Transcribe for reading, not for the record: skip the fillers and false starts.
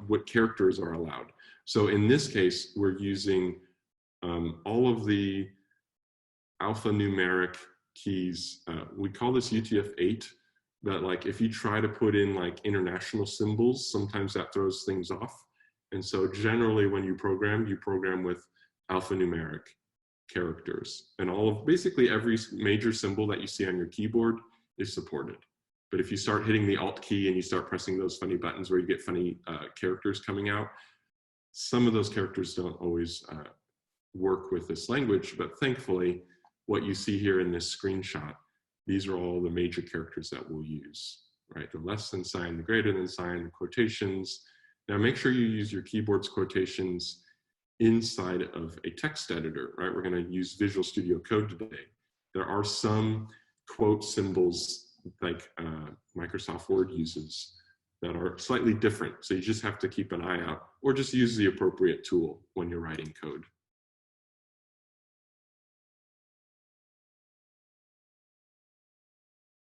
what characters are allowed. So in this case, we're using all of the alphanumeric keys. We call this UTF-8, but like if you try to put in like international symbols, sometimes that throws things off. And so generally when you program with alphanumeric characters, and all of basically every major symbol that you see on your keyboard is supported. But if you start hitting the Alt key and you start pressing those funny buttons where you get funny characters coming out, some of those characters don't always work with this language, but thankfully, what you see here in this screenshot, these are all the major characters that we'll use, right? The less than sign, the greater than sign, the quotations. Now make sure you use your keyboard's quotations inside of a text editor, right? We're gonna use Visual Studio Code today. There are some quote symbols like Microsoft Word uses that are slightly different. So you just have to keep an eye out, or just use the appropriate tool when you're writing code.